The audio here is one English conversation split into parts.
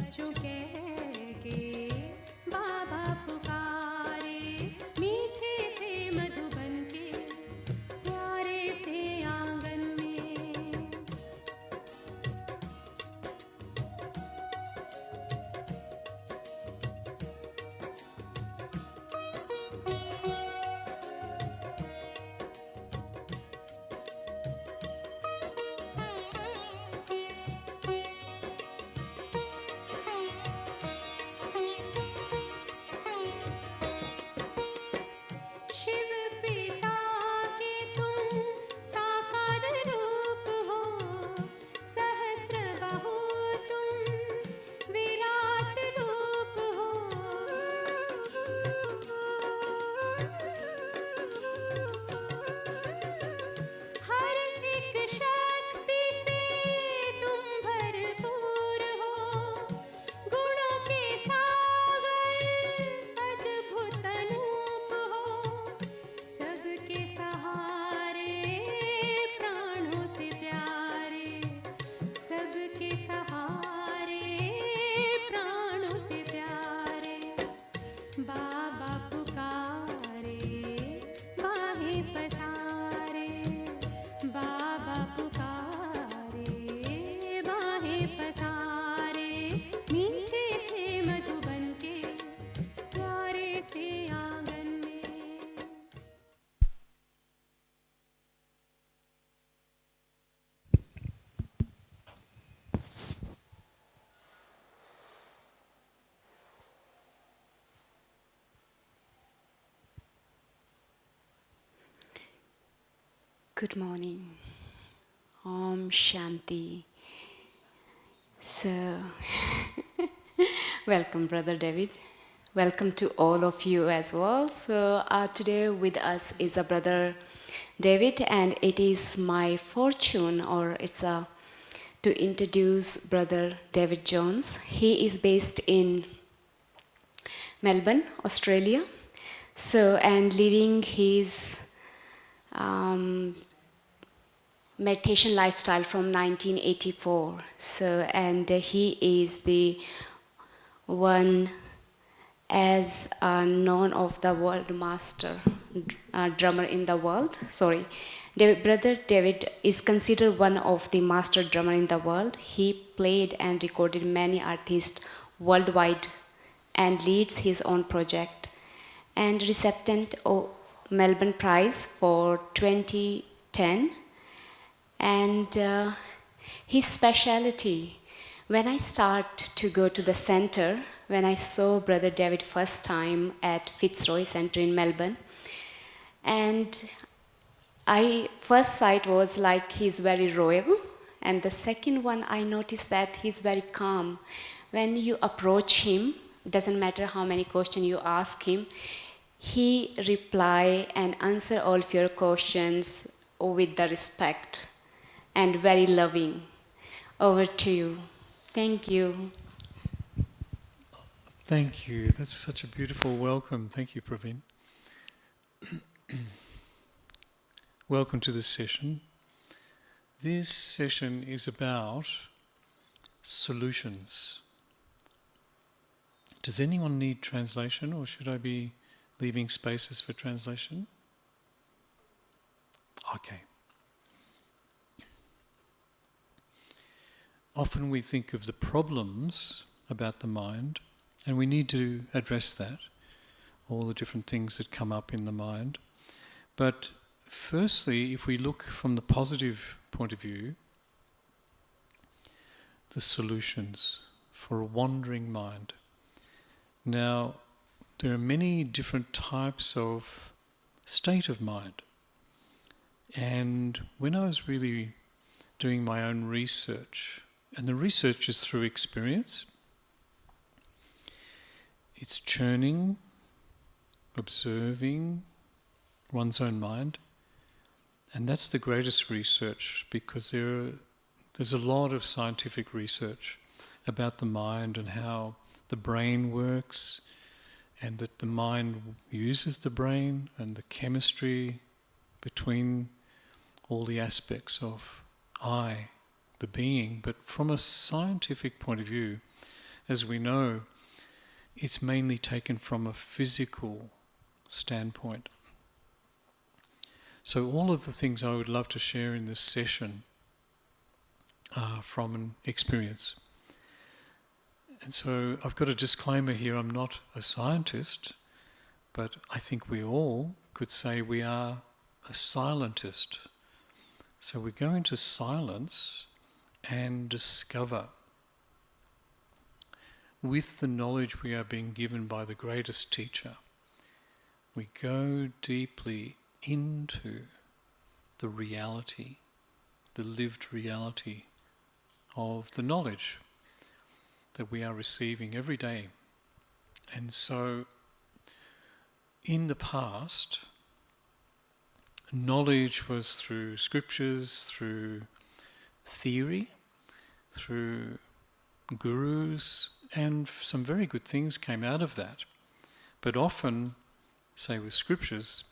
बच्चों कह के बाबा पुकारे, मीठे से मधुबन के प्यारे से आंगन में। शिव पिता के तुम साकार रूप हो, सहस्र बाहु तुम विराट रूप हो। हर एक शक्ति से तुम भरपूर हो, गुणों के सागर अद्भुत अनूप हो। सबके सहारे प्राणों से प्यारे, सबके सहारे प्राणों से प्यारे। बाबा पुकारे बाहें पसारे, बाबा पुकारे बाहें पसारे, मीठे से मधुबन के प्यारे से आंगन में। Good morning. Om Shanti. So, welcome, Brother David. Welcome to all of you as well. So, today with us is a Brother David, and it is my fortune, or to introduce Brother David Jones. He is based in Melbourne, Australia. So, and living his meditation lifestyle from 1984. So, and he is the one as known of the world master drummer in the world. Sorry, Brother David is considered one of the master drummer in the world. He played and recorded many artists worldwide and leads his own project, and recipient of Melbourne Prize for 2010. And his speciality, when I start to go to the center, when I saw Brother David first time at Fitzroy Center in Melbourne, and first sight was like he's very royal, and the second one I noticed that he's very calm. When you approach him, doesn't matter how many questions you ask him, he reply and answer all of your questions with the respect and very loving. Over to you. Thank you. Thank you. That's such a beautiful welcome. Thank you, Praveen. Welcome to this session. This session is about solutions. Does anyone need translation, or should I be leaving spaces for translation? Okay. Often we think of the problems about the mind, and we need to address that, all the different things that come up in the mind. But firstly, if we look from the positive point of view, the solutions for a wandering mind. Now, there are many different types of state of mind. And when I was really doing my own research, and the research is through experience, it's churning, observing one's own mind, and that's the greatest research, because there's a lot of scientific research about the mind and how the brain works, and that the mind uses the brain and the chemistry between all the aspects of I, the being. But from a scientific point of view, as we know, it's mainly taken from a physical standpoint. So all of the things I would love to share in this session are from an experience. And so I've got a disclaimer here, I'm not a scientist, but I think we all could say we are a silentist. So we go into silence and discover, with the knowledge we are being given by the greatest teacher, we go deeply into the reality, the lived reality of the knowledge that we are receiving every day. And so, in the past, knowledge was through scriptures, through theory, through gurus, and some very good things came out of that. But often, say with scriptures,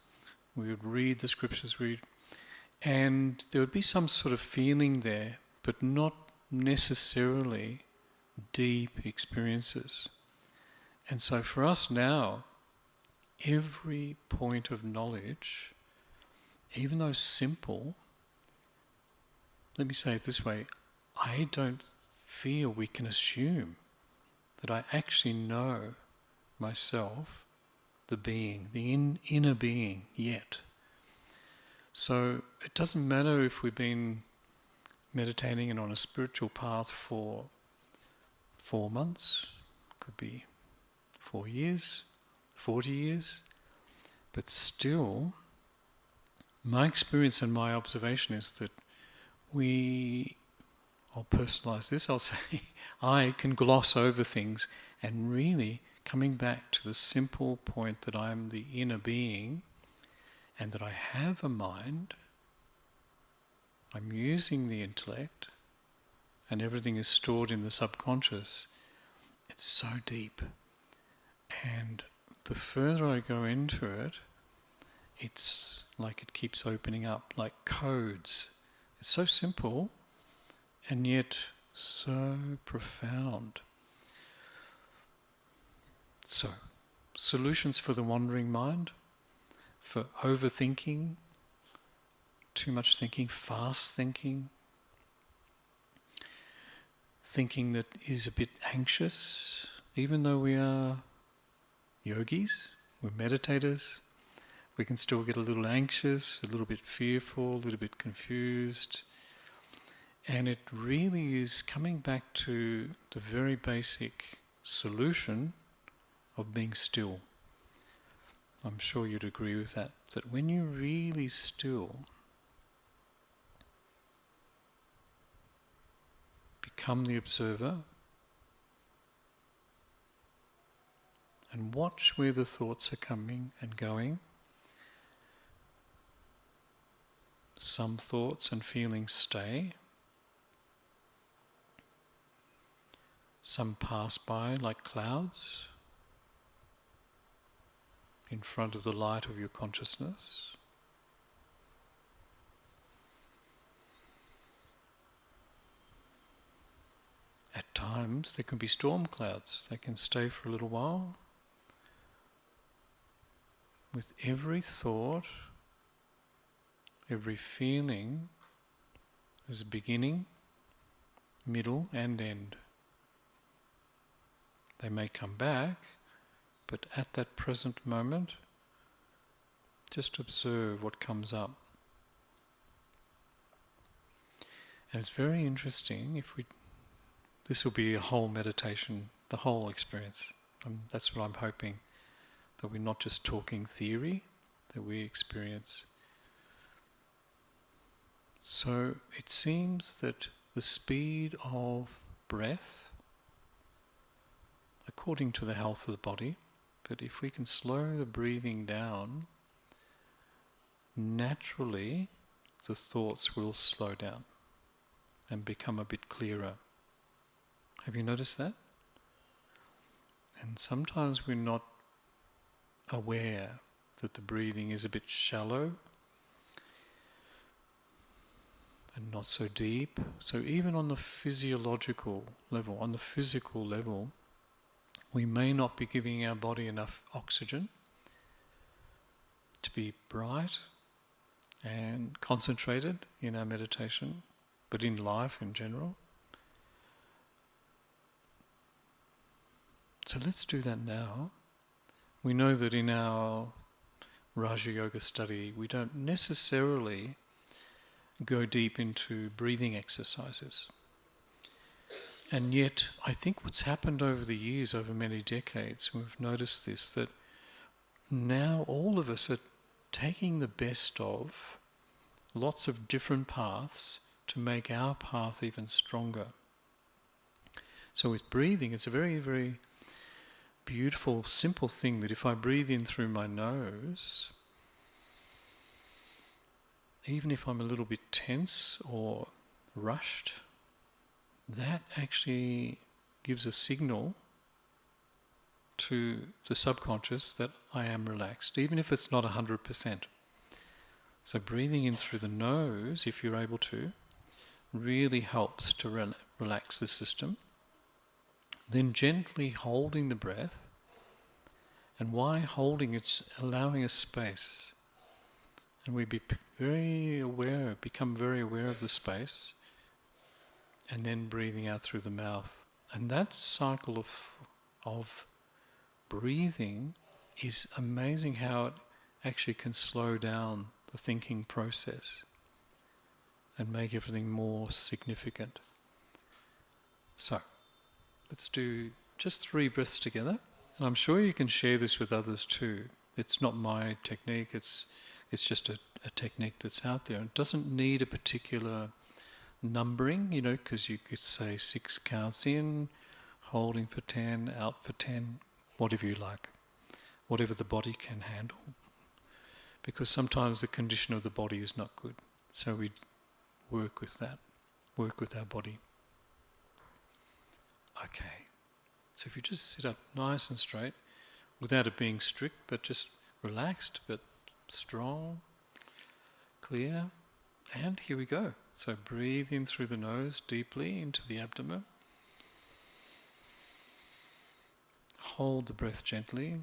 we would read the scriptures, and there would be some sort of feeling there, but not necessarily deep experiences. And so for us now, every point of knowledge, even though simple, let me say it this way, I don't feel we can assume that I actually know myself, the being, the inner being, yet. So it doesn't matter if we've been meditating and on a spiritual path for 4 months, could be 4 years, 40 years, but still, my experience and my observation is that I'll personalize this, I'll say, I can gloss over things, and really coming back to the simple point that I'm the inner being and that I have a mind, I'm using the intellect, and everything is stored in the subconscious. It's so deep. And the further I go into it, it's like it keeps opening up, like codes. It's so simple, and yet so profound. So, solutions for the wandering mind, for overthinking, too much thinking, fast thinking that is a bit anxious, even though we are yogis, we're meditators, we can still get a little anxious, a little bit fearful, a little bit confused. And it really is coming back to the very basic solution of being still. I'm sure you'd agree with that when you're really still, become the observer and watch where the thoughts are coming and going. Some thoughts and feelings stay. Some pass by like clouds in front of the light of your consciousness. At times there can be storm clouds. They can stay for a little while. With every thought, every feeling, there's a beginning, middle and end. They may come back, but at that present moment, just observe what comes up. And it's very interesting, this will be a whole meditation, the whole experience. That's what I'm hoping, that we're not just talking theory, that we experience. So it seems that the speed of breath, according to the health of the body, but if we can slow the breathing down, naturally the thoughts will slow down and become a bit clearer. Have you noticed that? And sometimes we're not aware that the breathing is a bit shallow and not so deep. So even on the physiological level, on the physical level, we may not be giving our body enough oxygen to be bright and concentrated in our meditation, but in life in general. So let's do that now. We know that in our Raja Yoga study, we don't necessarily go deep into breathing exercises. And yet, I think what's happened over the years, over many decades, we've noticed this, that now all of us are taking the best of lots of different paths to make our path even stronger. So with breathing, it's a very, very beautiful, simple thing that if I breathe in through my nose, even if I'm a little bit tense or rushed, that actually gives a signal to the subconscious that I am relaxed, even if it's not 100%. So breathing in through the nose, if you're able to, really helps to relax the system. Then gently holding the breath, and why holding, it's allowing a space. And we become very aware of the space, and then breathing out through the mouth. And that cycle of breathing is amazing how it actually can slow down the thinking process and make everything more significant. So, let's do just 3 breaths together. And I'm sure you can share this with others too. It's not my technique, it's just a technique that's out there. It doesn't need a particular numbering, because you could say 6 counts in, holding for 10, out for 10, whatever you like, whatever the body can handle. Because sometimes the condition of the body is not good. So we work with that, work with our body. Okay, so if you just sit up nice and straight, without it being strict, but just relaxed, but strong, clear, and here we go. So breathe in through the nose deeply into the abdomen. Hold the breath gently.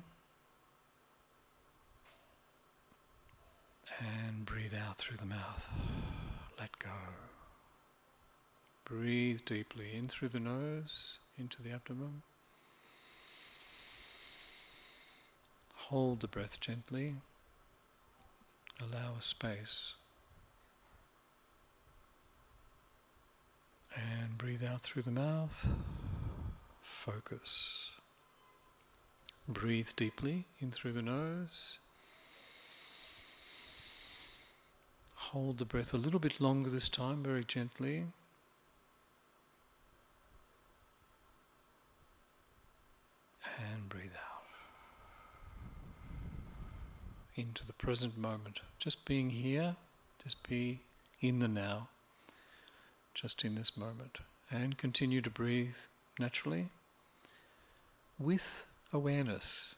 And breathe out through the mouth. Let go. Breathe deeply in through the nose, into the abdomen. Hold the breath gently. Allow a space. And breathe out through the mouth. Focus. Breathe deeply in through the nose. Hold the breath a little bit longer this time, very gently. And breathe out. Into the present moment. Just being here, just be in the now. Just in this moment. And continue to breathe naturally with awareness.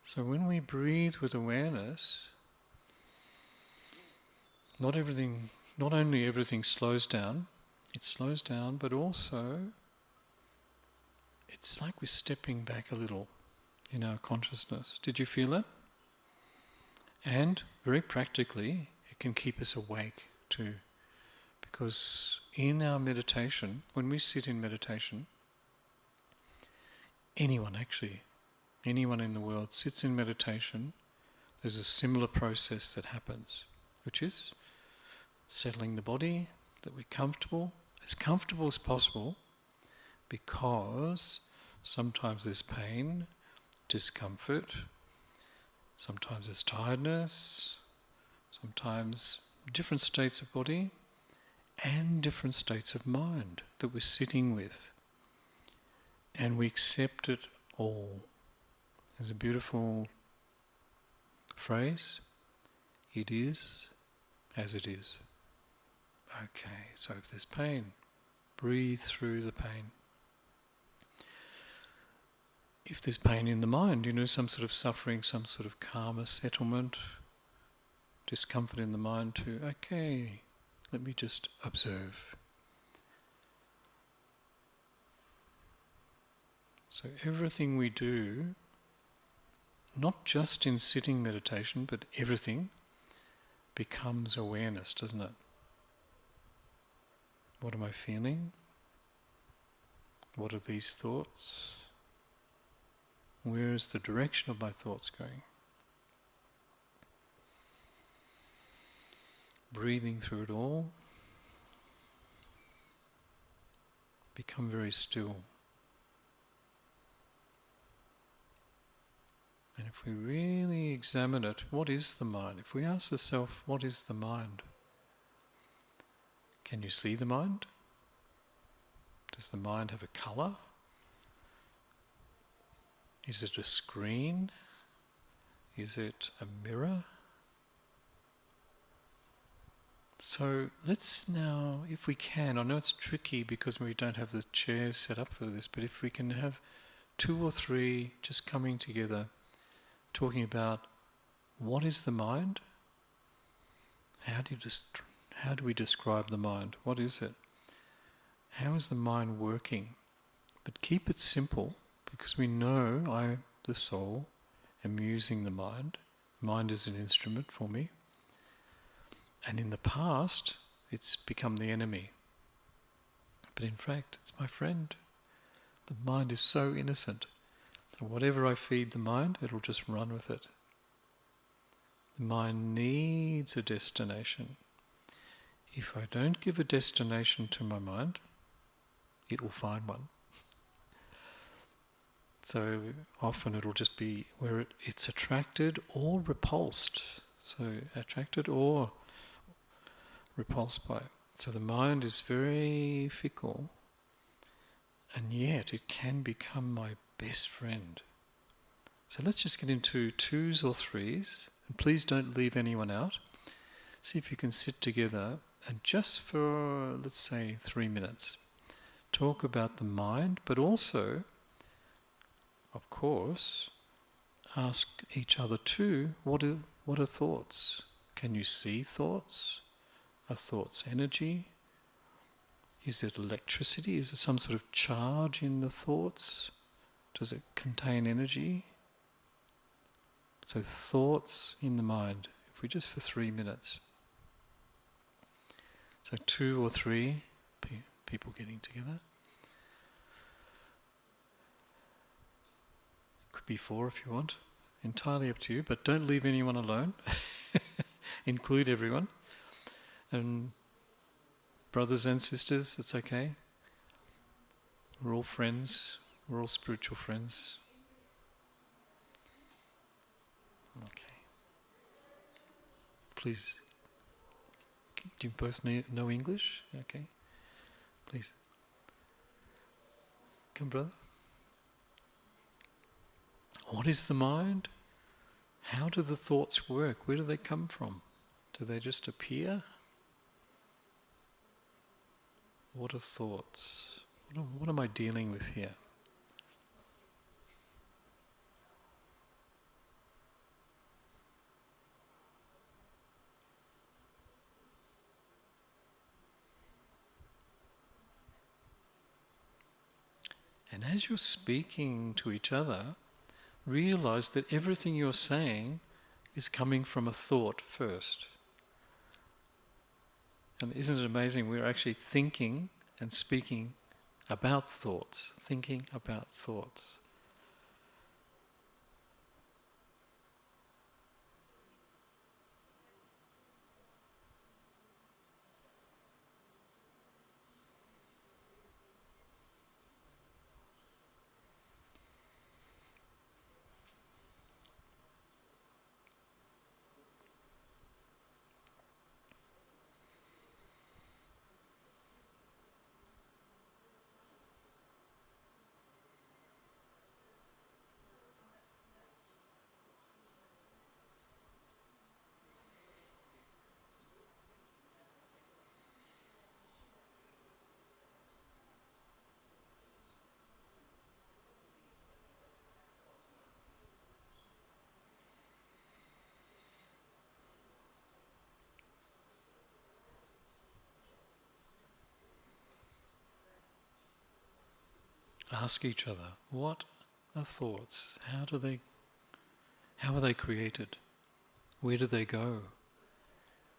So when we breathe with awareness, not only everything slows down, it slows down, but also it's like we're stepping back a little in our consciousness. Did you feel it? And very practically, it can keep us awake too. Because in our meditation, when we sit in meditation, anyone in the world sits in meditation, there's a similar process that happens, which is settling the body, that we're comfortable as possible, because sometimes there's pain, discomfort, sometimes there's tiredness, sometimes different states of body and different states of mind that we're sitting with. And we accept it all. There's a beautiful phrase, it is as it is. Okay, so if there's pain, breathe through the pain. If there's pain in the mind, some sort of suffering, some sort of karma settlement, discomfort in the mind too, okay, let me just observe. So everything we do, not just in sitting meditation, but everything becomes awareness, doesn't it? What am I feeling? What are these thoughts? Where is the direction of my thoughts going? Breathing through it all. Become very still. And if we really examine it, what is the mind? If we ask the self, what is the mind? Can you see the mind? Does the mind have a colour? Is it a screen? Is it a mirror? So let's now, if we can, I know it's tricky because we don't have the chairs set up for this, but if we can have 2 or 3 just coming together, talking about what is the mind? How do we describe the mind? What is it? How is the mind working? But keep it simple, because we know I, the soul, am using the mind. Mind is an instrument for me. And in the past, it's become the enemy. But in fact, it's my friend. The mind is so innocent. So whatever I feed the mind, it'll just run with it. The mind needs a destination. If I don't give a destination to my mind, it will find one. So often it'll just be where it's attracted or repulsed. So attracted or repulsed by it. So the mind is very fickle, and yet it can become my best friend. So let's just get into 2s or 3s, and please don't leave anyone out. See if you can sit together and just for, let's say, 3 minutes, talk about the mind, but also, of course, ask each other too, what are thoughts? Can you see thoughts? Are thoughts energy? Is it electricity? Is there some sort of charge in the thoughts? Does it contain energy? So thoughts in the mind, if we just for 3 minutes. So 2 or 3 people getting together. It could be 4 if you want. Entirely up to you, but don't leave anyone alone. Include everyone. And brothers and sisters, it's okay. We're all friends. We're all spiritual friends. Okay. Please. Do you both know English? Okay. Please. Come, brother. What is the mind? How do the thoughts work? Where do they come from? Do they just appear? What are thoughts? What am I dealing with here? And as you're speaking to each other, realize that everything you're saying is coming from a thought first. And isn't it amazing? We're actually thinking and speaking about thoughts, thinking about thoughts. ask each other, what are thoughts? How are they created? Where do they go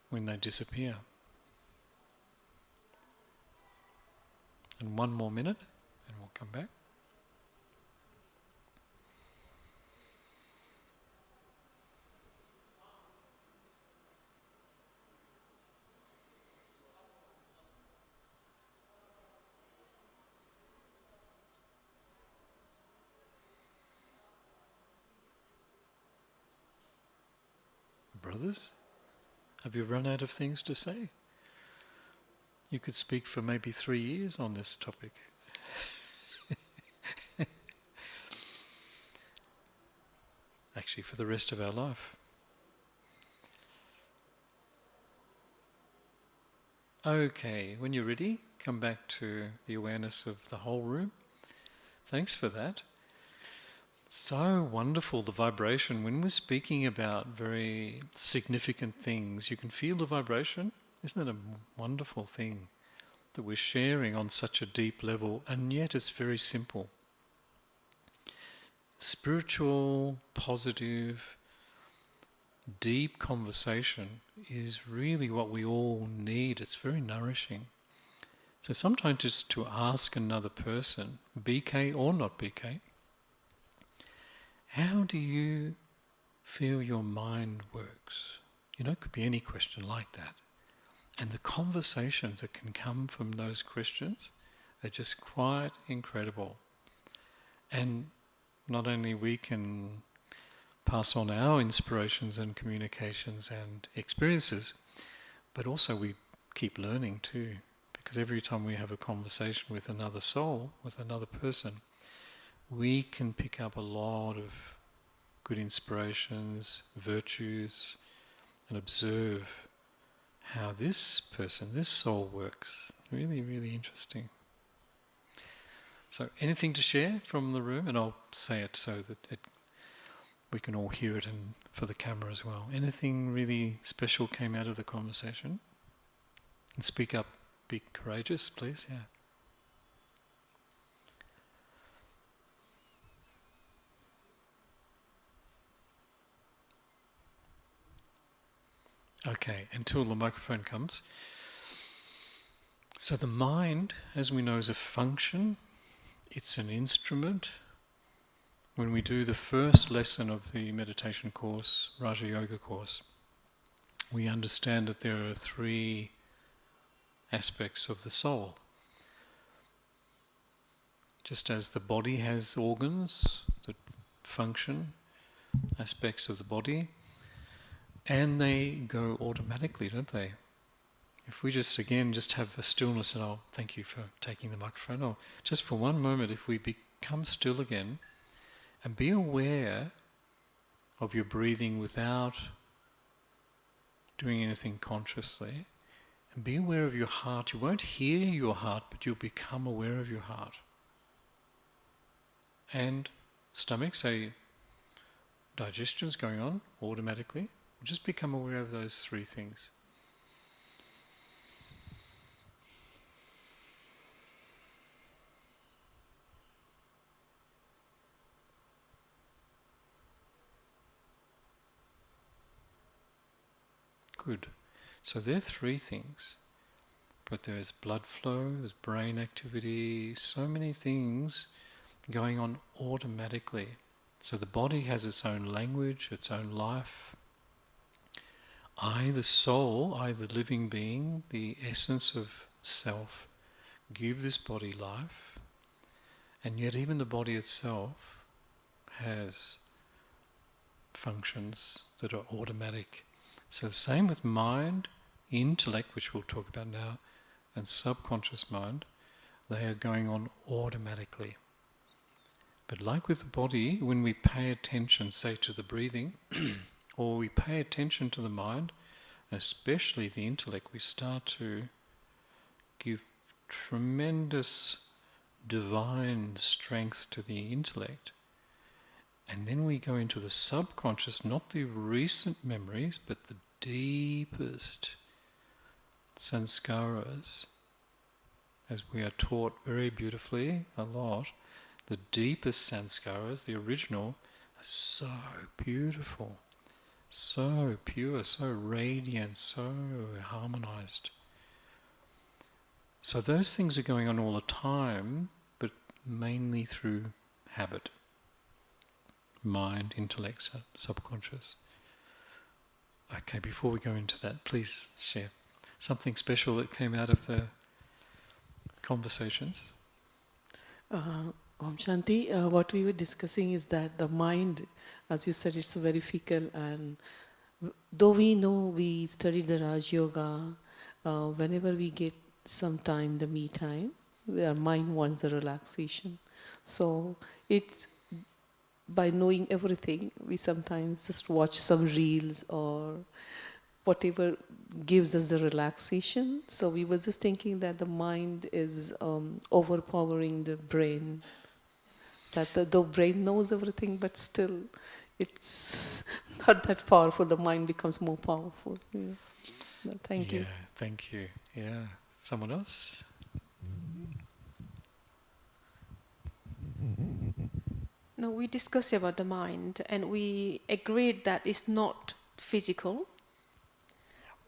when they disappear? And one more minute, and we'll come back. Brothers, have you run out of things to say? You could speak for maybe 3 years on this topic. Actually, for the rest of our life. Okay, when you're ready, come back to the awareness of the whole room. Thanks for that. So wonderful, the vibration. When we're speaking about very significant things, you can feel the vibration. Isn't it a wonderful thing that we're sharing on such a deep level, and yet it's very simple. Spiritual, positive, deep conversation is really what we all need. It's very nourishing. So sometimes just to ask another person, BK or not BK, how do you feel your mind works? You know, it could be any question like that. And the conversations that can come from those questions are just quite incredible. And not only we can pass on our inspirations and communications and experiences, but also we keep learning too. Because every time we have a conversation with another soul, with another person, we can pick up a lot of good inspirations, virtues, and observe how this person, this soul works. Really, really interesting. So anything to share from the room? And I'll say it so that we can all hear it, and for the camera as well. Anything really special came out of the conversation? And speak up, be courageous, please, yeah. Okay, until the microphone comes. So the mind, as we know, is a function. It's an instrument. When we do the first lesson of the meditation course, Raja Yoga course, we understand that there are 3 aspects of the soul. Just as the body has organs that function, aspects of the body, and they go automatically, don't they? If we just have a stillness, and I'll thank you for taking the microphone, or just for one moment, if we become still again and be aware of your breathing without doing anything consciously, and be aware of your heart. You won't hear your heart, but you'll become aware of your heart. And stomach, say, digestion's going on automatically. Just become aware of those 3 things. Good. So there are 3 things. But there's blood flow, there's brain activity, so many things going on automatically. So the body has its own language, its own life. I, the soul, I, the living being, the essence of self, give this body life, and yet even the body itself has functions that are automatic. So the same with mind, intellect, which we'll talk about now, and subconscious mind, they are going on automatically. But like with the body, when we pay attention, say, to the breathing, or we pay attention to the mind, especially the intellect, we start to give tremendous divine strength to the intellect. And then we go into the subconscious, not the recent memories, but the deepest sanskaras, as we are taught very beautifully a lot, The deepest sanskaras, the original, are so beautiful, so pure, so radiant, so harmonized. So those things are going on all the time, but mainly through habit. Mind, intellect, subconscious. Okay, before we go into that, please share something special that came out of the conversations. Om Shanti, what we were discussing is that the mind, as you said, it's very fickle, and though we know we studied the Raj Yoga, whenever we get some time, the me time, our mind wants the relaxation. So it's by knowing everything, we sometimes just watch some reels or whatever gives us the relaxation. So we were just thinking that the mind is overpowering the brain. That the brain knows everything, but still it's not that powerful. The mind becomes more powerful. Yeah. No, thank you. Yeah, thank you. Yeah. Someone else? No, we discussed about the mind, and we agreed that it's not physical.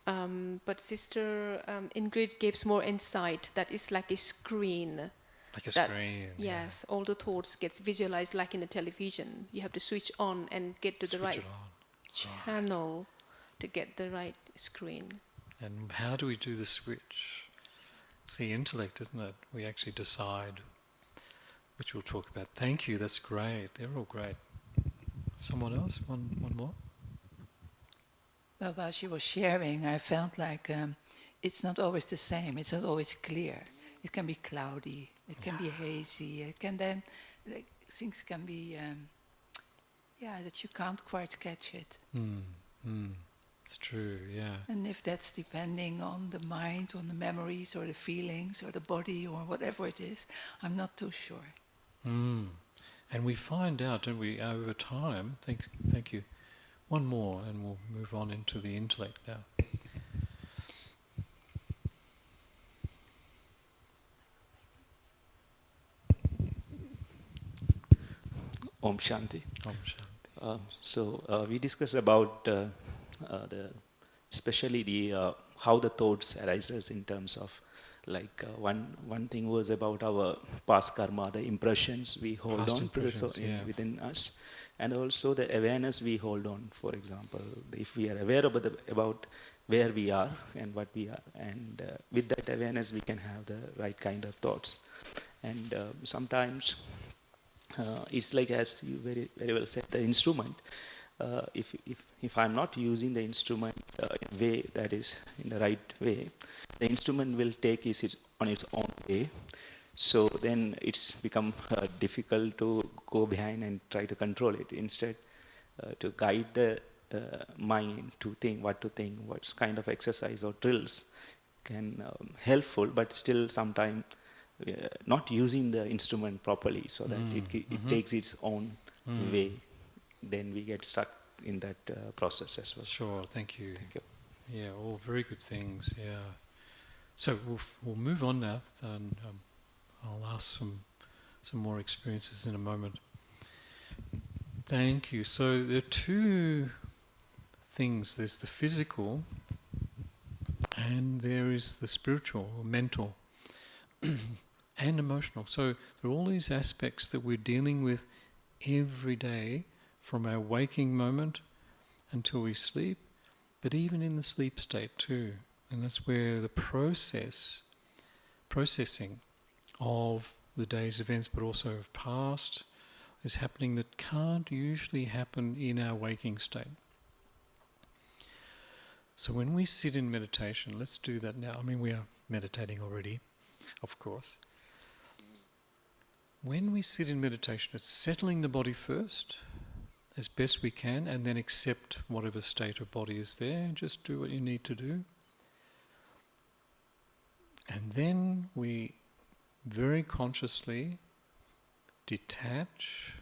But Sister Ingrid gives more insight that it's like a screen. Like a That- screen. Yes, all the thoughts gets visualized like in a television. You have to switch on and get to the Switch right it on. channel to get the right screen. And how do we do the switch? It's the intellect, isn't it? We actually decide, which we'll talk about. Thank you, that's great. They're all great. Someone else? One more? Well, while she was sharing, I felt like it's not always the same. It's not always clear. It can be cloudy. It can be hazy. It can then, like, things can be, that you can't quite catch it. It's true, yeah. And if that's depending on the mind, on the memories, or the feelings, or the body, or whatever it is, I'm not too sure. And we find out, don't we, over time, thank you, one more and we'll move on into the intellect now. Om Shanti. Om Shanti. We discussed about especially the how the thoughts arises in terms of one thing was about our past karma, the impressions we hold Past on to impressions, yeah. within us, and also the awareness we hold on. For example, if we are aware about where we are and what we are, and with that awareness we can have the right kind of thoughts. And sometimes it's like, as you very, very well said, the instrument. If I'm not using the instrument in a way that is in the right way, the instrument will take it on its own way. So then it's become difficult to go behind and try to control it. Instead, to guide the mind to think, what kind of exercise or drills can helpful, but still sometimes not using the instrument properly, so that it takes its own way. Then we get stuck in that process as well. Sure, thank you. Thank you. Yeah, all very good things, yeah. So we'll move on now, and I'll ask some more experiences in a moment. Thank you. So there are two things. There's the physical and there is the spiritual or mental and emotional. So there are all these aspects that we're dealing with every day, from our waking moment until we sleep, but even in the sleep state too. And that's where the processing of the day's events, but also of past, is happening that can't usually happen in our waking state. So when we sit in meditation, let's do that now. I mean, we are meditating already, of course. When we sit in meditation, it's settling the body first, as best we can, and then accept whatever state of body is there. Just do what you need to do. And then we very consciously detach,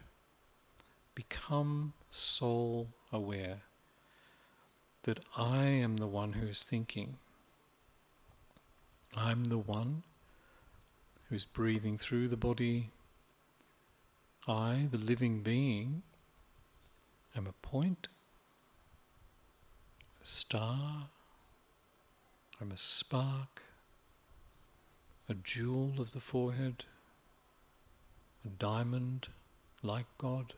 become soul aware, that I am the one who is thinking. I'm the one who's breathing through the body, I, the living being, am a point, a star, I'm a spark, a jewel of the forehead, a diamond like God.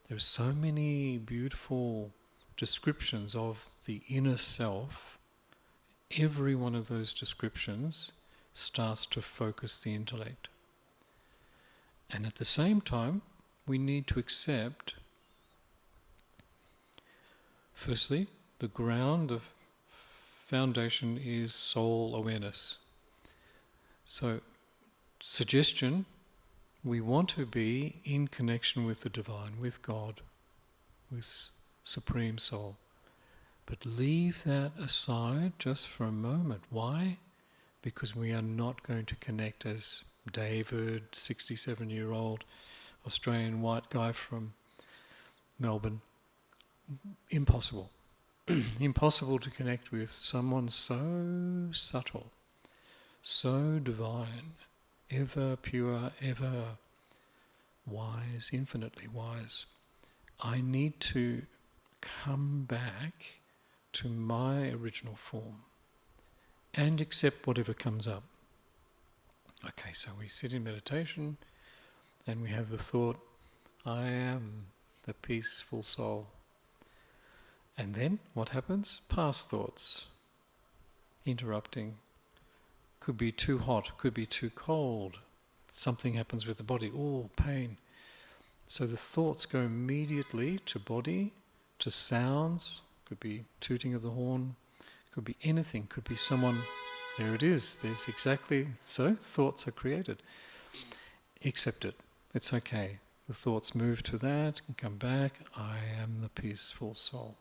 There are so many beautiful descriptions of the inner self. Every one of those descriptions starts to focus the intellect. And at the same time, we need to accept, firstly, the ground, the foundation is soul awareness. So, suggestion, we want to be in connection with the divine, with God, with Supreme Soul. But leave that aside just for a moment. Why? Because we are not going to connect as David, 67-year-old Australian white guy from Melbourne. Impossible. Impossible to connect with someone so subtle, so divine, ever pure, ever wise, infinitely wise. I need to come back to my original form and accept whatever comes up. Okay, so we sit in meditation and we have the thought, I am the peaceful soul. And then what happens? Past thoughts, interrupting. Could be too hot, could be too cold. Something happens with the body, pain. So the thoughts go immediately to body, to sounds, could be tooting of the horn, could be anything, could be someone, there it is, there's exactly, so thoughts are created. Accept it, it's okay. The thoughts move to that and come back, I am the peaceful soul.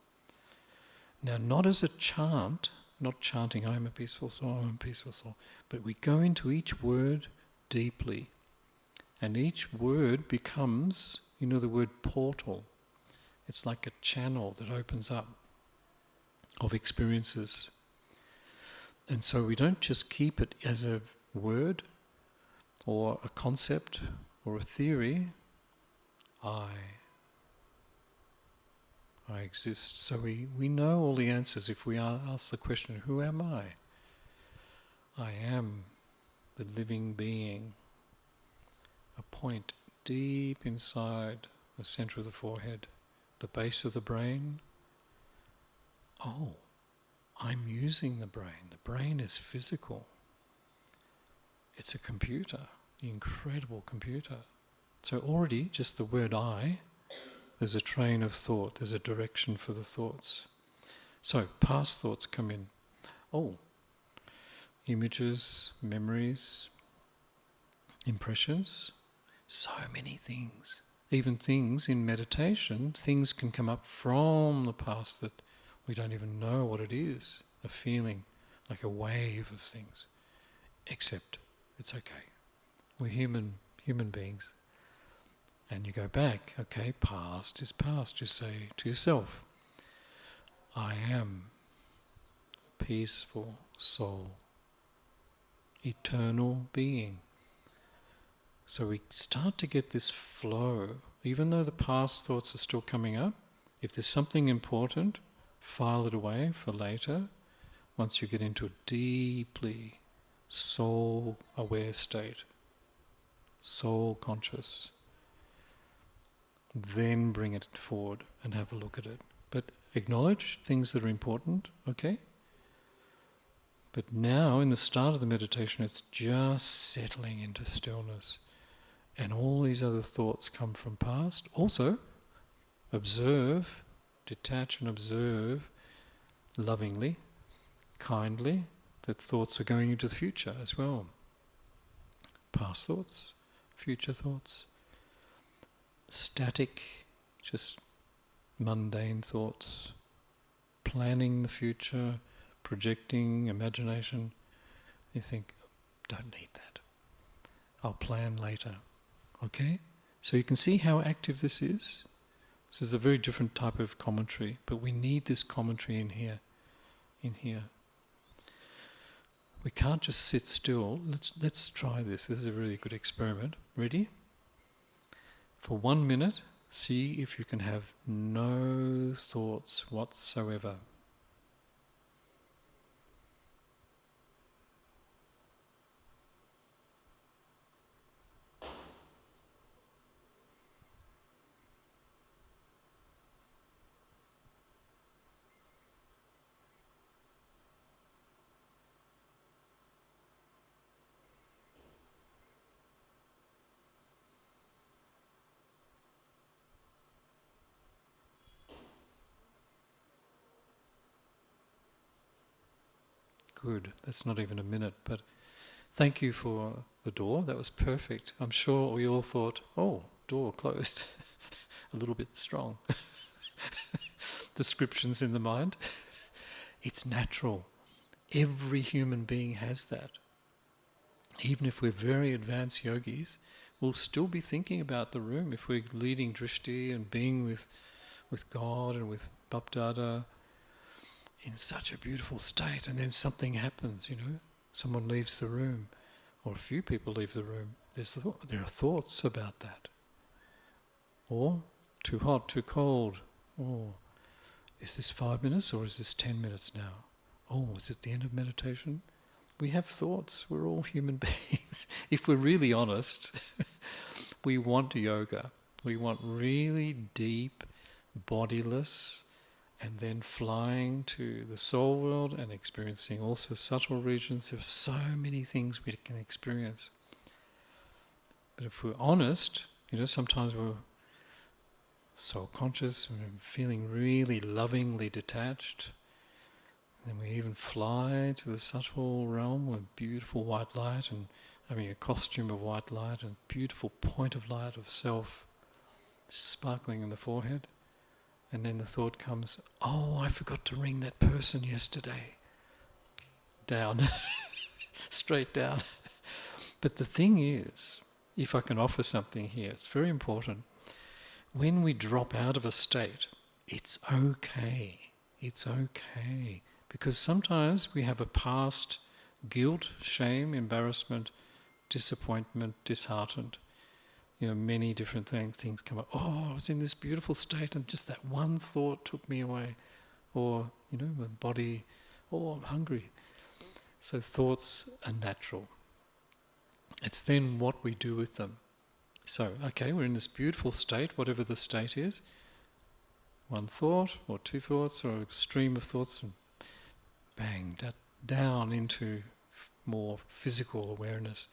Now not as a chant, not chanting, I am a peaceful soul, I am a peaceful soul, but we go into each word deeply. And each word becomes, the word portal. It's like a channel that opens up of experiences. And so we don't just keep it as a word or a concept or a theory. I exist. So we know all the answers if we ask the question, who am I? I am the living being. A point deep inside the center of the forehead, the base of the brain. Oh, I'm using the brain. The brain is physical. It's a computer, an incredible computer. So already, just the word I, there's a train of thought, there's a direction for the thoughts. So past thoughts come in. Oh, images, memories, impressions. So many things. Even things in meditation, things can come up from the past that we don't even know what it is. A feeling, like a wave of things. Except, it's okay. We're human beings. And you go back, okay, past is past. You say to yourself, I am a peaceful soul, eternal being. So we start to get this flow, even though the past thoughts are still coming up. If there's something important, file it away for later. Once you get into a deeply soul-aware state, soul-conscious, then bring it forward and have a look at it. But acknowledge things that are important, okay? But now, in the start of the meditation, it's just settling into stillness. And all these other thoughts come from past. Also, observe, detach and observe lovingly, kindly, that thoughts are going into the future as well. Past thoughts, future thoughts. Static, just mundane thoughts. Planning the future, projecting, imagination. You think, don't need that. I'll plan later. Okay? So you can see how active this is. This is a very different type of commentary, but we need this commentary in here. We can't just sit still. Let's try this. This is a really good experiment. Ready? For 1 minute, see if you can have no thoughts whatsoever. Good. That's not even a minute, but thank you for the door. That was perfect. I'm sure we all thought, oh, door closed. A little bit strong. Descriptions in the mind. It's natural. Every human being has that. Even if we're very advanced yogis, we'll still be thinking about the room if we're leading drishti and being with God and with Bapdada in such a beautiful state, and then something happens, someone leaves the room, or a few people leave the room. There are thoughts about that. Or, too hot, too cold. Or, is this 5 minutes or is this 10 minutes now? Oh, is it the end of meditation? We have thoughts. We're all human beings. If we're really honest, we want yoga. We want really deep, bodiless, and then flying to the soul world and experiencing also subtle regions. There are so many things we can experience. But if we're honest, sometimes we're soul conscious and we're feeling really lovingly detached. And then we even fly to the subtle realm with beautiful white light and having a costume of white light and beautiful point of light of self sparkling in the forehead. And then the thought comes, oh, I forgot to ring that person yesterday. Down. Straight down. But the thing is, if I can offer something here, it's very important. When we drop out of a state, it's okay. It's okay. Because sometimes we have a past guilt, shame, embarrassment, disappointment, disheartened. Many different things come up. Oh, I was in this beautiful state and just that one thought took me away. Or, my body, oh, I'm hungry. So thoughts are natural. It's then what we do with them. So, okay, we're in this beautiful state, whatever the state is. One thought or two thoughts or a stream of thoughts, and bang, down into more physical awareness.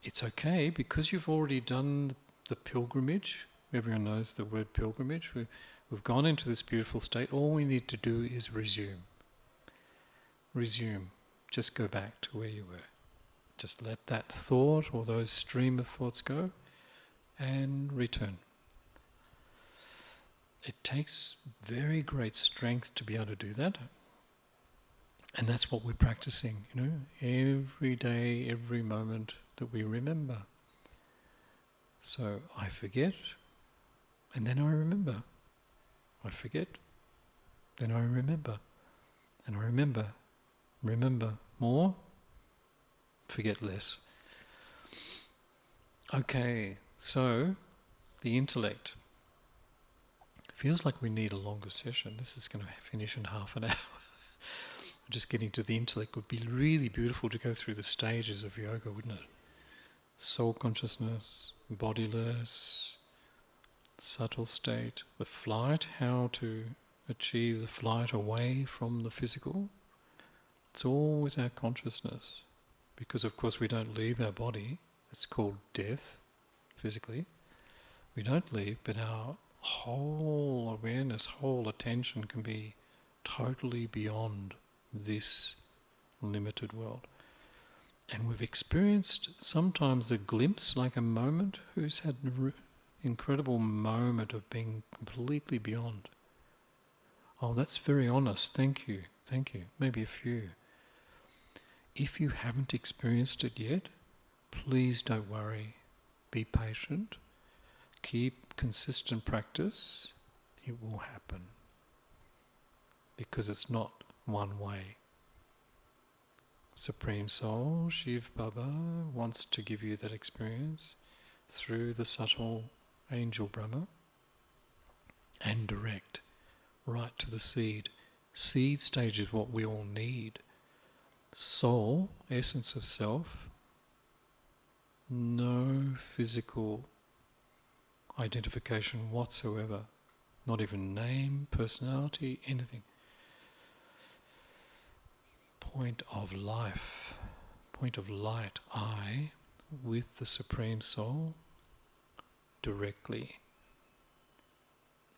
It's okay because you've already done the pilgrimage. Everyone knows the word pilgrimage. We've gone into this beautiful state. All we need to do is resume. Resume. Just go back to where you were. Just let that thought or those stream of thoughts go and return. It takes very great strength to be able to do that. And that's what we're practicing, every day, every moment that we remember. So I forget, and then I remember. I forget, then I remember. And I remember. Remember more, forget less. Okay, so the intellect. Feels like we need a longer session. This is going to finish in half an hour. Just getting to the intellect would be really beautiful to go through the stages of yoga, wouldn't it? Soul consciousness, bodiless, subtle state, the flight, how to achieve the flight away from the physical. It's all with our consciousness. Because of course we don't leave our body. It's called death, physically. We don't leave, but our whole awareness, whole attention can be totally beyond this limited world. And we've experienced sometimes a glimpse, like a moment. Who's had an incredible moment of being completely beyond? Oh, that's very honest. Thank you. Thank you. Maybe a few. If you haven't experienced it yet, please don't worry. Be patient. Keep consistent practice. It will happen. Because it's not one way. Supreme Soul, Shiv Baba, wants to give you that experience through the subtle angel Brahma, and direct, right to the seed. Seed stage is what we all need. Soul, essence of self, no physical identification whatsoever, not even name, personality, anything. Point of life, point of light, I, with the Supreme Soul, directly.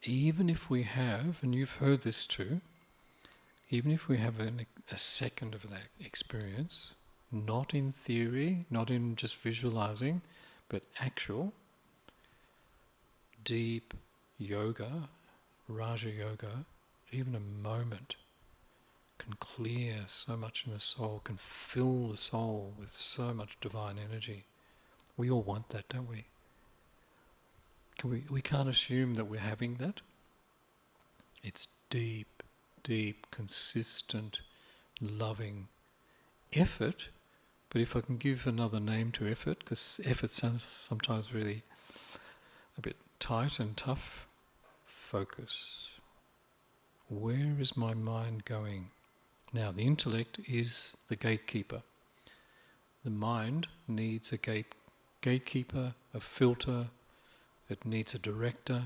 Even if we have, and you've heard this too, even if we have a second of that experience, not in theory, not in just visualizing, but actual, deep yoga, Raja Yoga, even a moment can clear so much in the soul, can fill the soul with so much divine energy. We all want that, don't we? We can't assume that we're having that. It's deep, deep, consistent, loving effort. But if I can give another name to effort, because effort sounds sometimes really a bit tight and tough, focus. Where is my mind going? Now, the intellect is the gatekeeper. The mind needs a gatekeeper, a filter. It needs a director.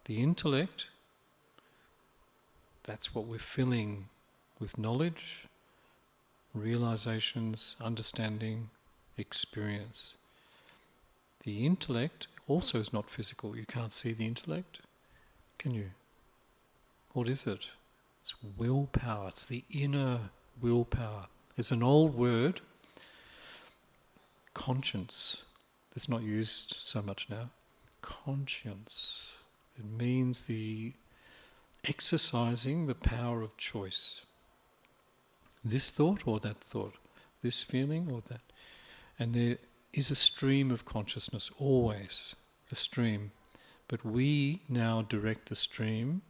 The intellect, that's what we're filling with knowledge, realizations, understanding, experience. The intellect also is not physical. You can't see the intellect, can you? What is it? It's willpower. It's the inner willpower. It's an old word, conscience. It's not used so much now. Conscience. It means the exercising the power of choice. This thought or that thought, this feeling or that. And there is a stream of consciousness, always a stream. But we now direct the stream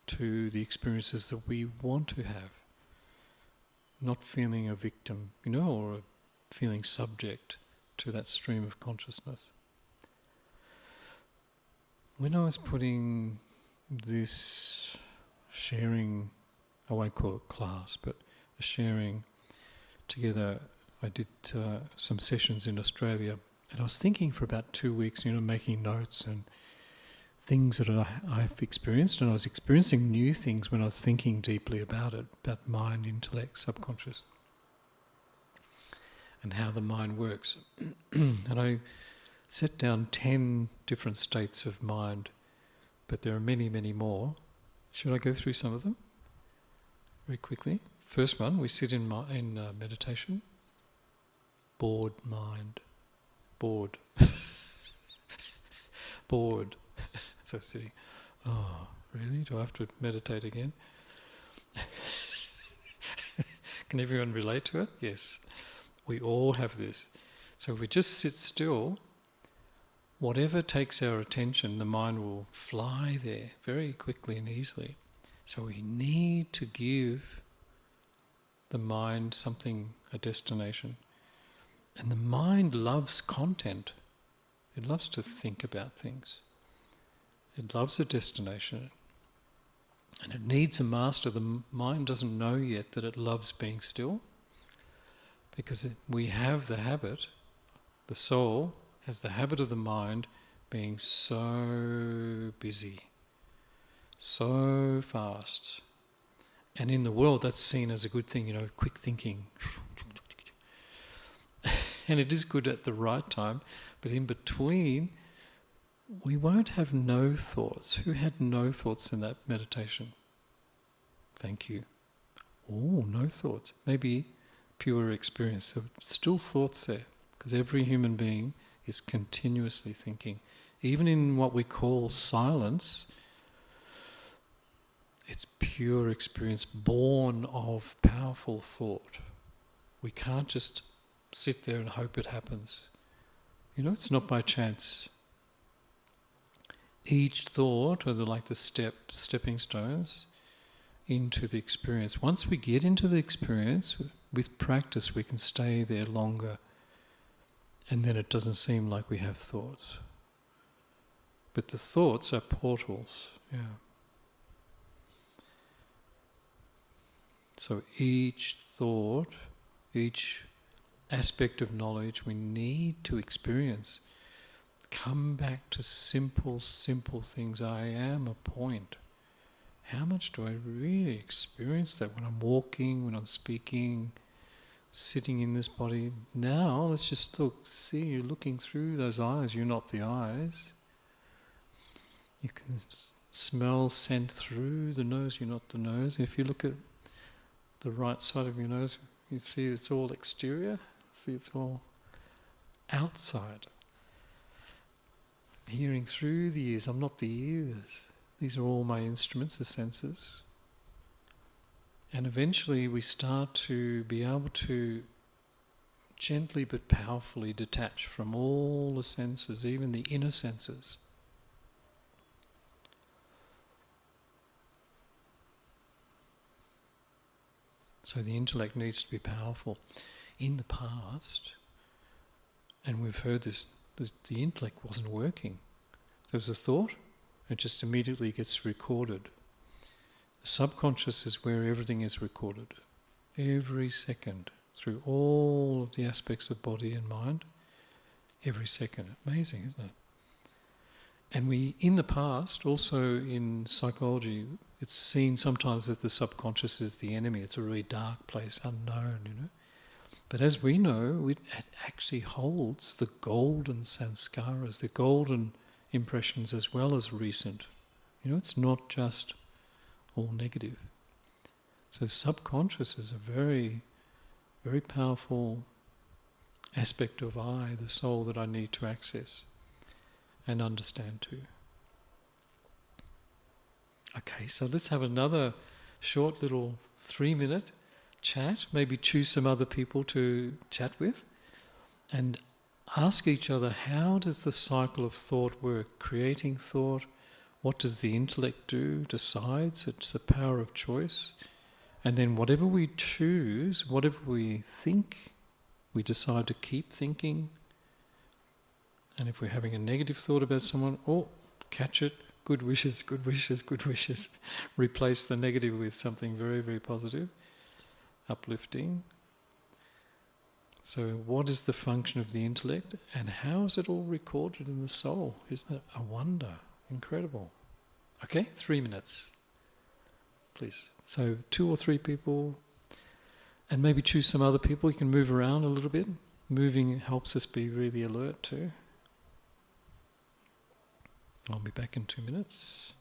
to the experiences that we want to have. Not feeling a victim, or feeling subject to that stream of consciousness. When I was putting this sharing, I won't call it class, but a sharing together, I did some sessions in Australia, and I was thinking for about 2 weeks, making notes and things that I've experienced, and I was experiencing new things when I was thinking deeply about it, about mind, intellect, subconscious, and how the mind works. And I set down 10 different states of mind, but there are many, many more. Should I go through some of them very quickly? First one, we sit in meditation. Bored mind. Bored. Bored. So sitting. Oh, really? Do I have to meditate again? Can everyone relate to it? Yes. We all have this. So if we just sit still, whatever takes our attention, the mind will fly there very quickly and easily. So we need to give the mind something, a destination. And the mind loves content. It loves to think about things. It loves a destination. And it needs a master. The mind doesn't know yet that it loves being still, because we have the habit, the soul has the habit of the mind being so busy, so fast. And in the world that's seen as a good thing, quick thinking. And it is good at the right time, but in between, we won't have no thoughts. Who had no thoughts in that meditation? Thank you. Oh, no thoughts. Maybe pure experience. So still thoughts there, because every human being is continuously thinking. Even in what we call silence, it's pure experience born of powerful thought. We can't just sit there and hope it happens. It's not by chance. Each thought are like the stepping stones into the experience. Once we get into the experience, with practice we can stay there longer, and then it doesn't seem like we have thoughts. But the thoughts are portals, yeah. So each thought, each aspect of knowledge we need to experience, come back to simple, simple things. I am a point. How much do I really experience that when I'm walking, when I'm speaking, sitting in this body? Now, let's just look, see, you're looking through those eyes, you're not the eyes. You can smell scent through the nose, you're not the nose. If you look at the right side of your nose, you see it's all exterior, see it's all outside. I'm hearing through the ears, I'm not the ears. These are all my instruments, the senses. And eventually we start to be able to gently but powerfully detach from all the senses, even the inner senses. So the intellect needs to be powerful. In the past, and we've heard this, the intellect wasn't working. There was a thought, it just immediately gets recorded. The subconscious is where everything is recorded. Every second, through all of the aspects of body and mind, every second. Amazing, isn't it? And we, in the past, also in psychology, it's seen sometimes that the subconscious is the enemy. It's a really dark place, unknown, But as we know, it actually holds the golden sanskaras, the golden impressions as well as recent. It's not just all negative. So subconscious is a very, very powerful aspect of I, the soul, that I need to access and understand too. Okay, so let's have another short little 3-minute chat. Maybe choose some other people to chat with and ask each other, how does the cycle of thought work? Creating thought, what does the intellect do? Decides, it's the power of choice. And then whatever we choose, whatever we think, we decide to keep thinking. And if we're having a negative thought about someone, catch it, good wishes, good wishes, good wishes. Replace the negative with something very, very positive, uplifting. So what is the function of the intellect and how is it all recorded in the soul? Isn't it a wonder? Incredible. Okay, 3 minutes, please. So 2 or 3 people, and maybe choose some other people. You can move around a little bit. Moving helps us be really alert too. I'll be back in 2 minutes.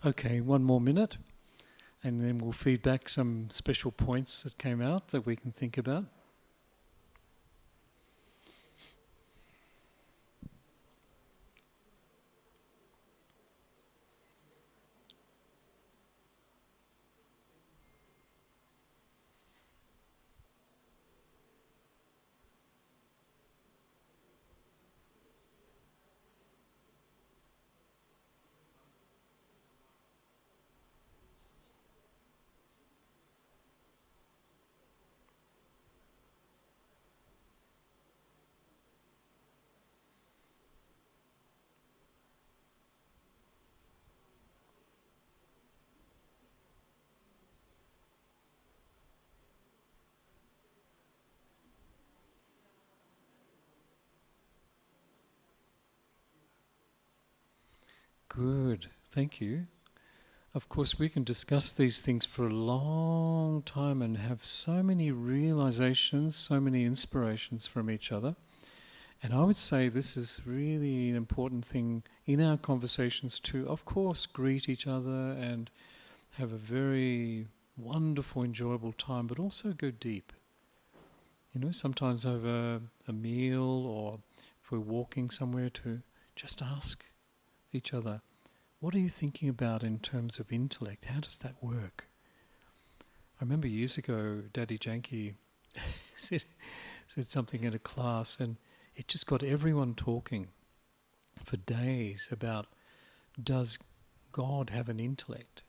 Okay, one more minute, and then we'll feed back some special points that came out that we can think about. Good, thank you. Of course, we can discuss these things for a long time and have so many realizations, so many inspirations from each other. And I would say this is really an important thing in our conversations to, of course, greet each other and have a very wonderful, enjoyable time, but also go deep. You know, sometimes over a meal or if we're walking somewhere, to just ask each other, what are you thinking about in terms of intellect? How does that work? I remember years ago, Daddy Janki said something in a class, and it just got everyone talking for days about, does God have an intellect?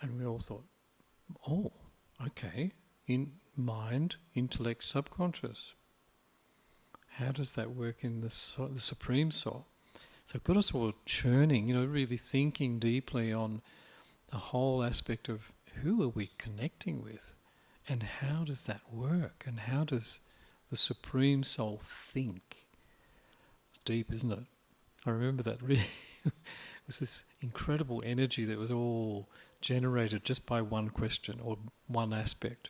And we all thought, oh, okay, in mind, intellect, subconscious. How does that work in the Supreme Soul? So it got us all churning, you know, really thinking deeply on the whole aspect of who are we connecting with and how does that work and how does the Supreme Soul think? It's deep, isn't it? I remember that really it was this incredible energy that was all generated just by one question or one aspect.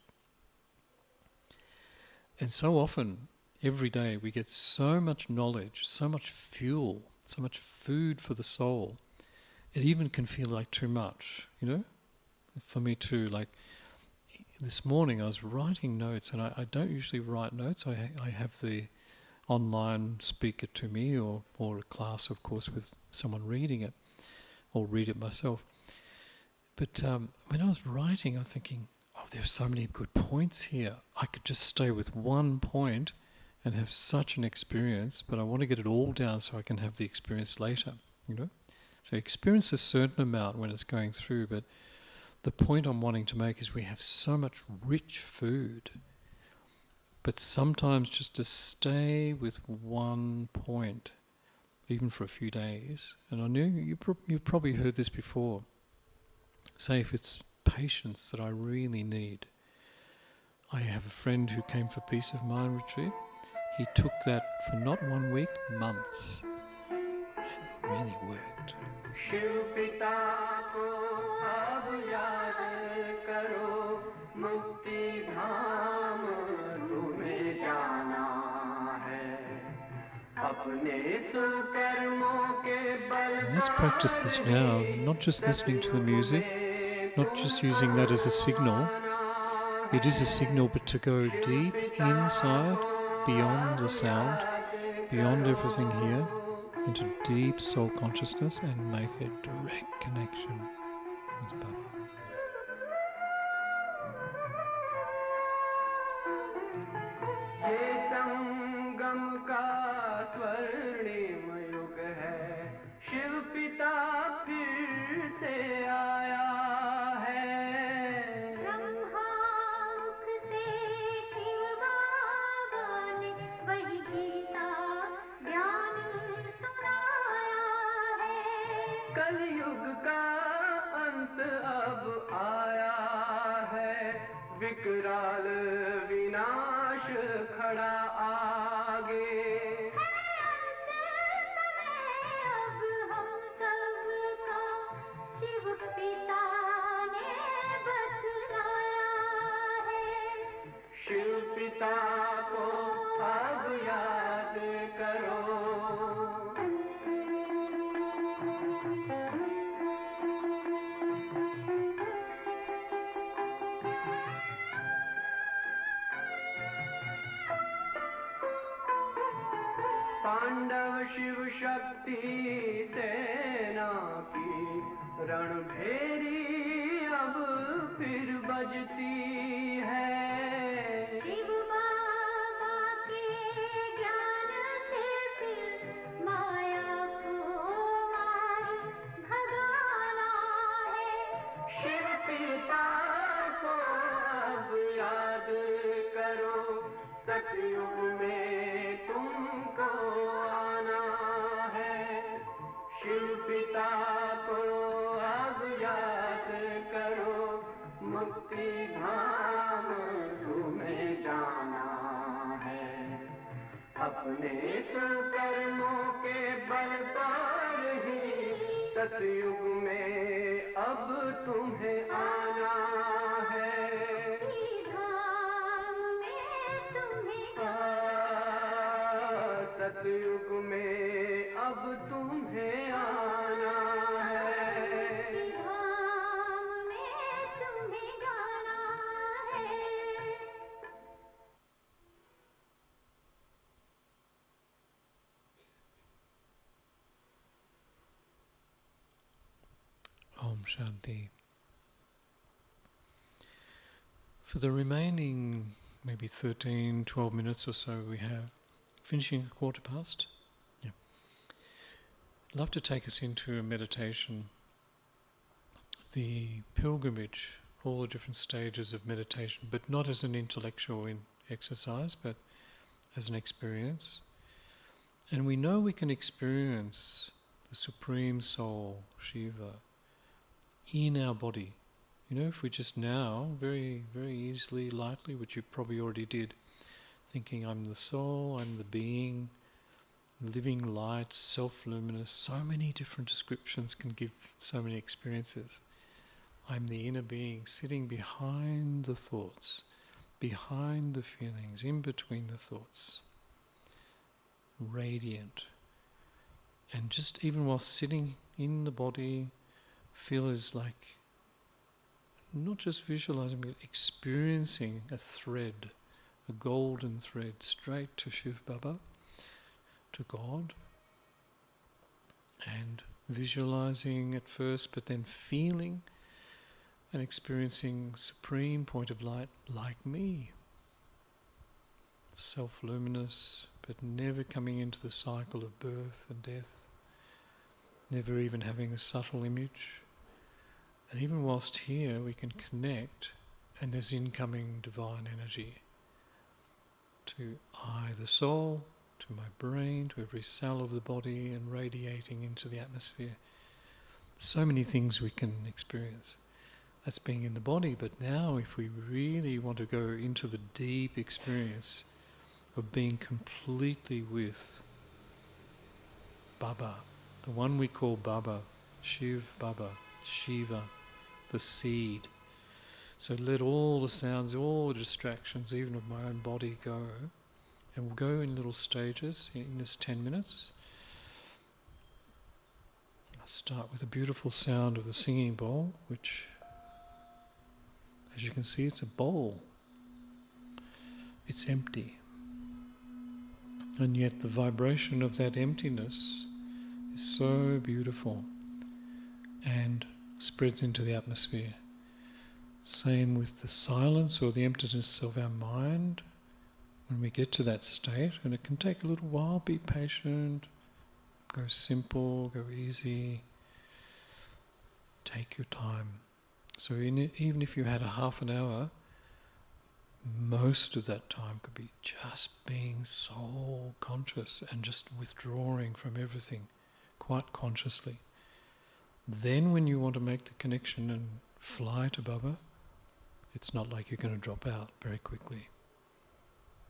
And so often, every day, we get so much knowledge, so much fuel, so much food for the soul. It even can feel like too much, you know? For me too, like this morning I was writing notes, and I don't usually write notes. I have the online speaker to me or a class, of course, with someone reading it, or read it myself. But when I was writing, I was thinking, oh, there's so many good points here. I could just stay with one point and have such an experience, but I want to get it all down so I can have the experience later, you know? So experience a certain amount when it's going through, but the point I'm wanting to make is we have so much rich food, but sometimes just to stay with one point, even for a few days, and I know you've probably heard this before, say if it's patience that I really need. I have a friend who came for Peace of Mind retreat. He took that for not 1 week, months, and really worked. And let's practice this now, not just listening to the music, not just using that as a signal. It is a signal, but to go deep inside, beyond the sound, beyond everything here, into deep soul consciousness and make a direct connection with Baba. तांडव शिव शक्ति सेना की रणभेरी अब फिर बजती है। शिव बाबा के ज्ञान से फिर माया को मार भगाना है। शिव पिता को अब याद करो, सतयुग में तुमको आना है। शिव पिता को अब याद करो, मुक्ति धाम तुम्हें जाना है। अपने सुकर्मों के बल पर ही सतयुग में अब तुम्हें आना है। धाम में तुम्हें सतयुग में अब तुम्हें आना है। धाम में तुम्हें जाना है। Om Shanti. For the remaining maybe 13, 12 minutes or so we have, finishing a quarter past, yeah. I'd love to take us into a meditation, the pilgrimage, all the different stages of meditation, but not as an intellectual exercise, but as an experience. And we know we can experience the Supreme Soul, Shiva, in our body. You know, if we just now, very, very easily, lightly, which you probably already did, thinking I'm the soul, I'm the being, living light, self-luminous, so many different descriptions can give so many experiences. I'm the inner being sitting behind the thoughts, behind the feelings, in between the thoughts, radiant. And just even while sitting in the body, feel is like not just visualizing, but experiencing a thread, a golden thread, straight to Shiv Baba, to God, and visualizing at first, but then feeling and experiencing supreme point of light like me, self-luminous, but never coming into the cycle of birth and death, never even having a subtle image. And even whilst here we can connect, and there's incoming divine energy to I, the soul, to my brain, to every cell of the body, and radiating into the atmosphere. So many things we can experience. That's being in the body, but now if we really want to go into the deep experience of being completely with Baba, the one we call Baba, Shiv Baba, Shiva, the seed. So let all the sounds, all the distractions, even of my own body go, and we'll go in little stages in this 10 minutes. I'll start with a beautiful sound of the singing bowl, which, as you can see, it's a bowl. It's empty. And yet the vibration of that emptiness is so beautiful and spreads into the atmosphere. Same with the silence or the emptiness of our mind. When we get to that state, and it can take a little while, be patient, go simple, go easy, take your time. So even if you had a half an hour, most of that time could be just being soul conscious and just withdrawing from everything quite consciously. Then when you want to make the connection and fly to Baba, it's not like you're going to drop out very quickly.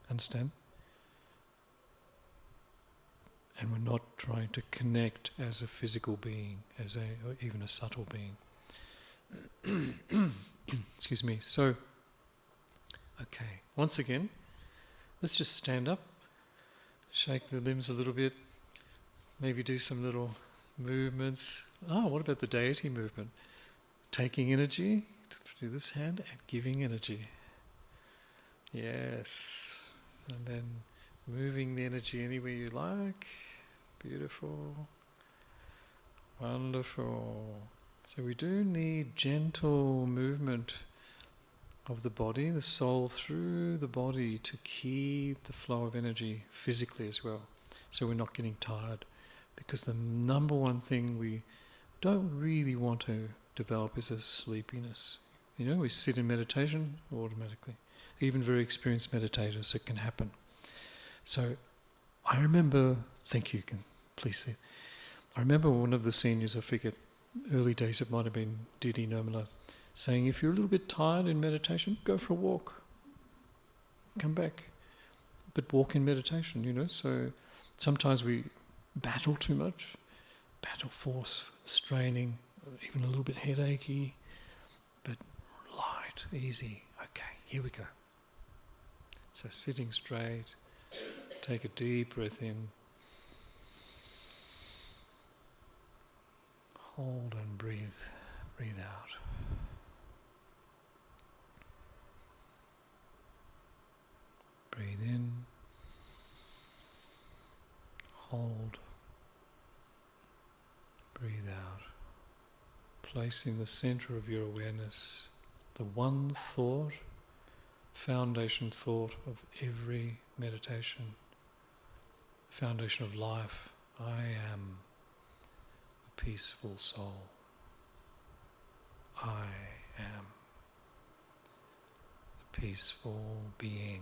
Understand? And we're not trying to connect as a physical being, or even a subtle being. Excuse me. So, okay, once again, let's just stand up, shake the limbs a little bit, maybe do some little movements. What about the deity movement? Taking energy, do this hand, and giving energy. Yes. And then moving the energy anywhere you like. Beautiful. Wonderful. So we do need gentle movement of the body, the soul through the body to keep the flow of energy physically as well. So we're not getting tired. Because the number one thing we don't really want to develop is a sleepiness. You know, we sit in meditation automatically. Even very experienced meditators, it can happen. So I remember, thank you, can please sit. I remember one of the seniors, I forget, early days it might have been Didi Nirmala, saying if you're a little bit tired in meditation, go for a walk. Come back. But walk in meditation, you know. So sometimes we battle too much, battle force, straining, even a little bit headachy, but light, easy. Okay, here we go. So sitting straight, take a deep breath in, hold and breathe out. Breathe in, hold, breathe out. Place in the center of your awareness the one thought, foundation thought of every meditation, foundation of life. I am a peaceful soul. I am a peaceful being,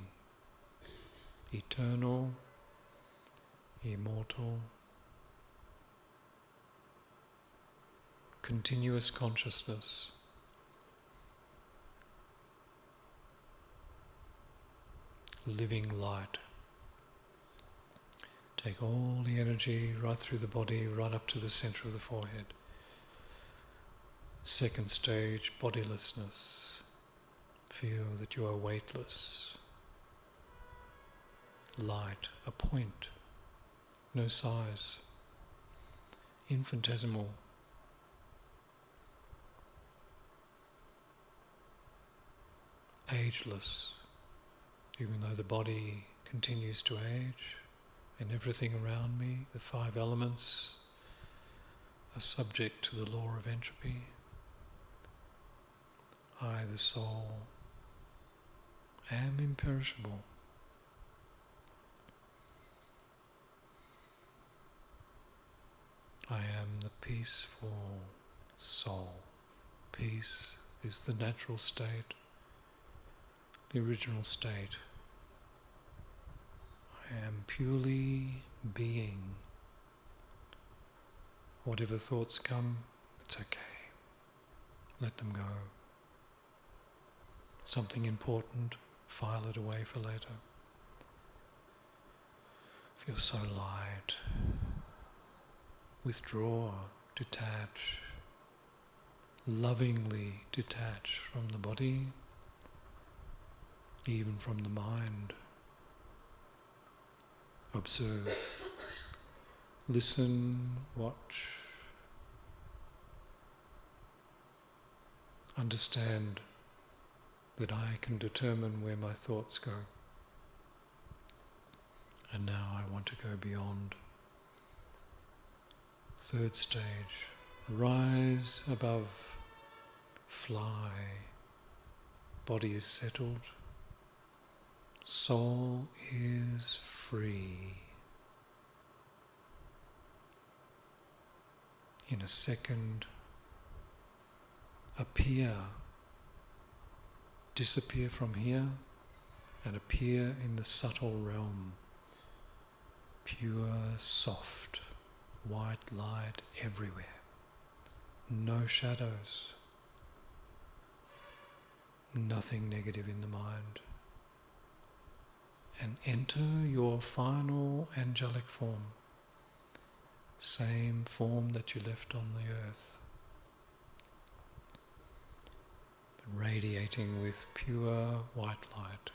eternal, immortal, continuous consciousness. Living light. Take all the energy right through the body, right up to the center of the forehead. Second stage, bodilessness. Feel that you are weightless. Light, a point, no size, infinitesimal. Ageless, even though the body continues to age and everything around me, the 5 elements, are subject to the law of entropy. I, the soul, am imperishable. I am the peaceful soul. Peace is the natural state, the original state. I am purely being. Whatever thoughts come, it's okay. Let them go. Something important, file it away for later. Feel so light. Withdraw, detach, lovingly detach from the body, even from the mind. Observe, listen, watch, understand that I can determine where my thoughts go. And now I want to go beyond. Third stage, rise above, fly, body is settled, soul is free. In a second, appear, disappear from here and appear in the subtle realm, pure, soft, white light everywhere, no shadows, nothing negative in the mind. And enter your final angelic form, same form that you left on the earth, but radiating with pure white light.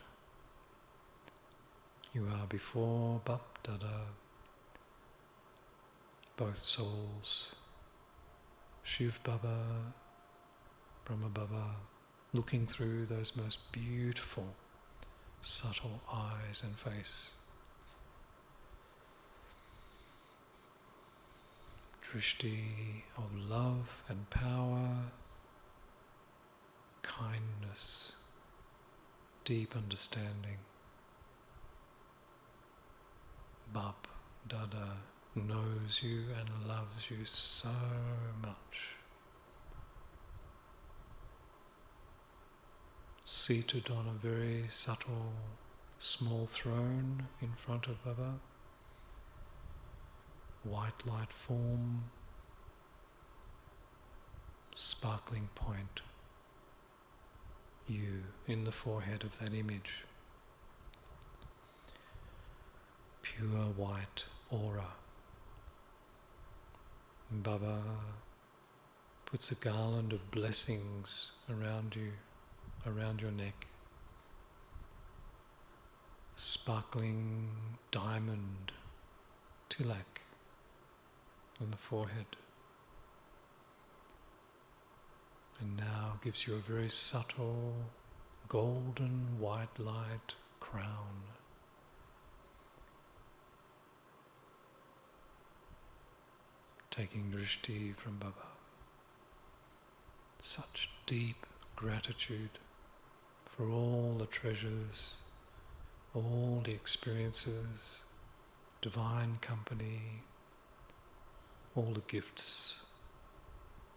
You are before Bap Dada, both souls, Shiv Baba, Brahma Baba, looking through those most beautiful, subtle eyes and face. drishti of love and power, kindness, deep understanding. Bap, Dada knows you and loves you so much. Seated on a very subtle, small throne in front of Baba, white light form, sparkling point, you in the forehead of that image. Pure white aura. Baba puts a garland of blessings around you, around your neck. A sparkling diamond tilak on the forehead. And now gives you a very subtle golden white light crown. Taking drishti from Baba. Such deep gratitude for all the treasures, all the experiences, divine company, all the gifts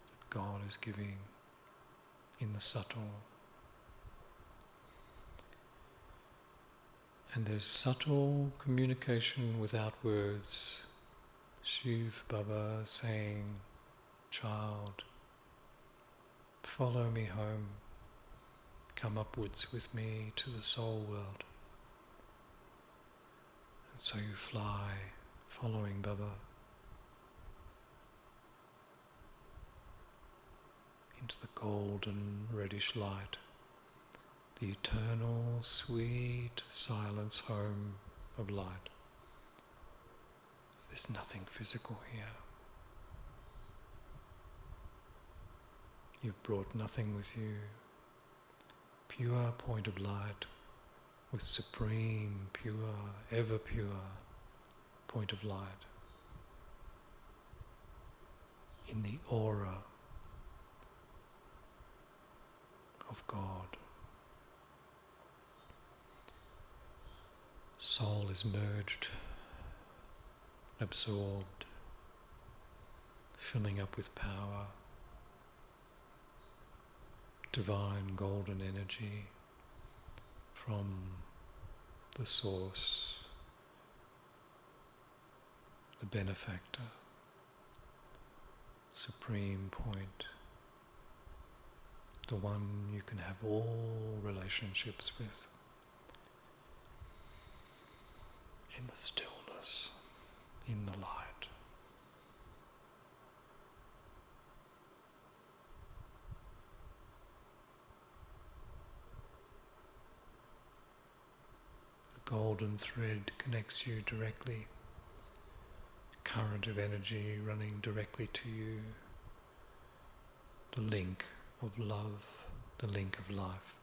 that God is giving in the subtle. And there's subtle communication without words. Shiv Baba saying, child, follow me home, come upwards with me to the soul world. And so you fly, following Baba, into the golden reddish light, the eternal sweet silence home of light. There's nothing physical here. You've brought nothing with you. Pure point of light with supreme, pure, ever pure point of light in the aura of God. Soul is merged, absorbed, filling up with power, divine golden energy from the source, the benefactor, supreme point, the one you can have all relationships with, in the stillness, in the light. A golden thread connects you directly, current of energy running directly to you, the link of love, the link of life,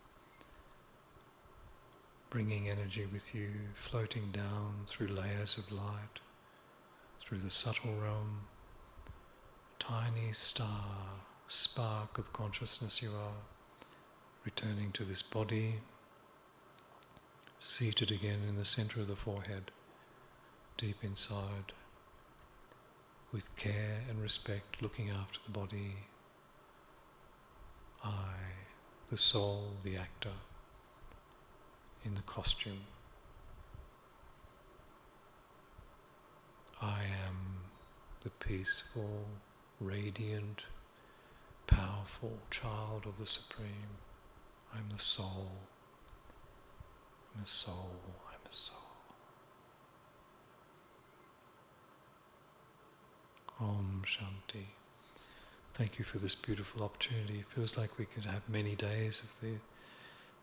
bringing energy with you, floating down through layers of light, through the subtle realm, tiny star, spark of consciousness you are, returning to this body, seated again in the center of the forehead, deep inside, with care and respect, looking after the body. I, the soul, the actor, in the costume. I am the peaceful, radiant, powerful child of the Supreme. I'm the soul. I'm a soul. I'm a soul. Om Shanti. Thank you for this beautiful opportunity. It feels like we could have many days of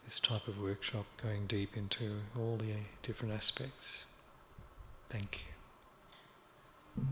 this type of workshop, going deep into all the different aspects. Thank you.